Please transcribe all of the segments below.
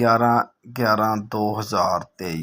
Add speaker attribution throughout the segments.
Speaker 1: 11/11/2023،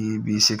Speaker 1: EB6